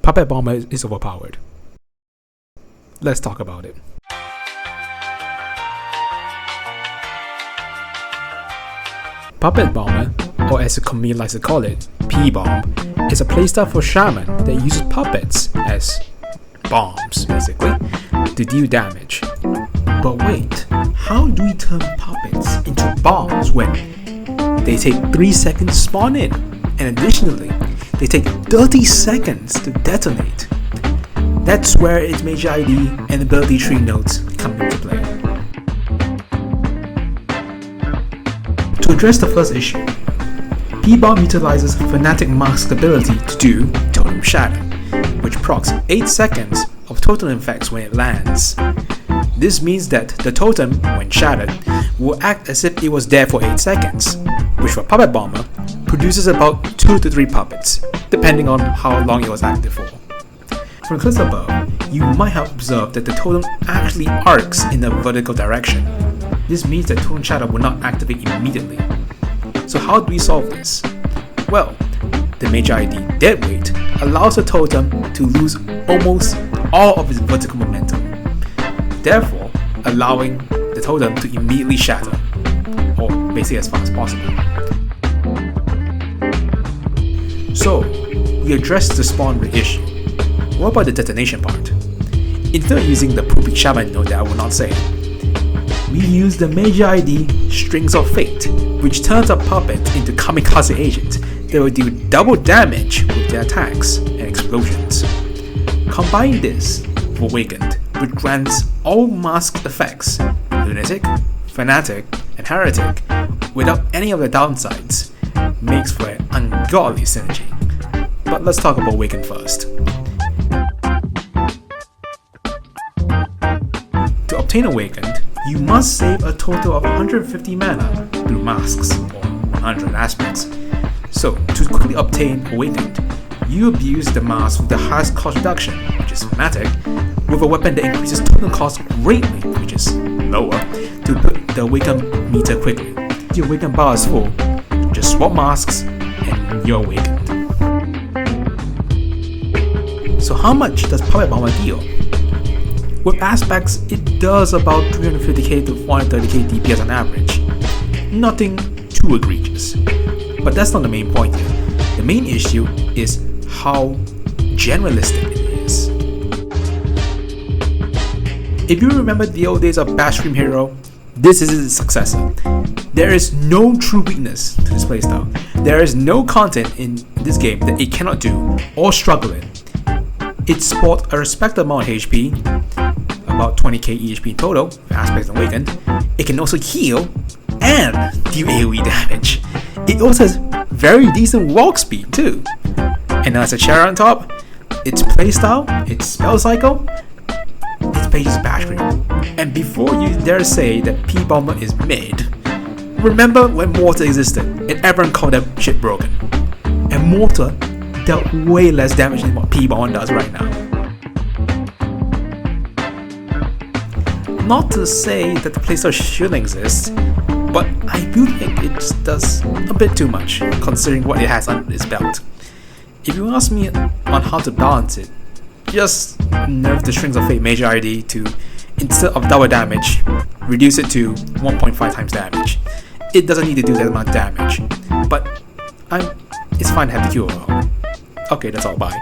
Puppet Bomber is overpowered. Let's talk about it. Puppet Bomber, or as the community likes to call it, P-Bomb, is a playstyle for Shaman that uses puppets as bombs, basically, to deal damage. But wait, how do we turn puppets into bombs when they take 3 seconds to spawn in, and additionally, they take 30 seconds to detonate? That's where its major ID and ability tree nodes come into play. To address the first issue, P-Bomb utilizes Fanatic Mask's ability to do Totem Shatter, which procs 8 seconds of totem effects when it lands. This means that the totem, when shattered, will act as if it was there for 8 seconds, which for Puppet Bomber produces about 2 to 3 puppets, depending on how long it was active for. From the clips above, you might have observed that the totem actually arcs in a vertical direction. This means that Totem Shatter will not activate immediately. So how do we solve this? Well, the major ID Dead Weight allows the totem to lose almost all of its vertical momentum, therefore allowing the totem to immediately shatter, or basically as fast as possible. So, we addressed the spawn rate issue. What about the detonation part? Instead of using the poopy shaman node that I will not say, we use the major ID Strings of Fate, which turns a puppet into kamikaze agent that will deal double damage with their attacks and explosions. Combine this with Awakened, which grants all masked effects, Lunatic, Fanatic, and Heretic, without any of the downsides, makes for an ungodly synergy. But let's talk about Awakened first. To obtain Awakened, you must save a total of 150 mana through masks, or 100 aspects. So, to quickly obtain Awakened, you abuse the mask with the highest cost reduction, which is Fanatic, with a weapon that increases total cost greatly, which is lower, to put the Awakened meter quickly. If your Awakened bar is full, just swap masks and you're Awakened. So how much does Puppet Bomber deal? With aspects, it does about 350k to 430k DPS on average. Nothing too egregious. But that's not the main point here. The main issue is how generalistic it is. If you remember the old days of Bash Scream Hero, this is its successor. There is no true weakness to this playstyle. There is no content in this game that it cannot do or struggle in. It sports a respectable amount of HP, about 20k EHP in total for aspects and Awakened. It can also heal and deal AoE damage. It also has very decent walk speed too. And as a cherry on top, its playstyle, its spell cycle, its base is Bash Scream. And before you dare say that P-Bomber is mid, remember when Mortar existed and everyone called them shit broken. And Mortar dealt way less damage than what P-Bomber does right now. Not to say that the playstyle shouldn't exist, but I do think it just does a bit too much, considering what it has under its belt. If you ask me on how to balance it, just nerf the Strings of Fate major ID to, instead of double damage, reduce it to 1.5 times damage. It doesn't need to do that amount of damage, but it's fine to have the cure. Okay, that's all, bye.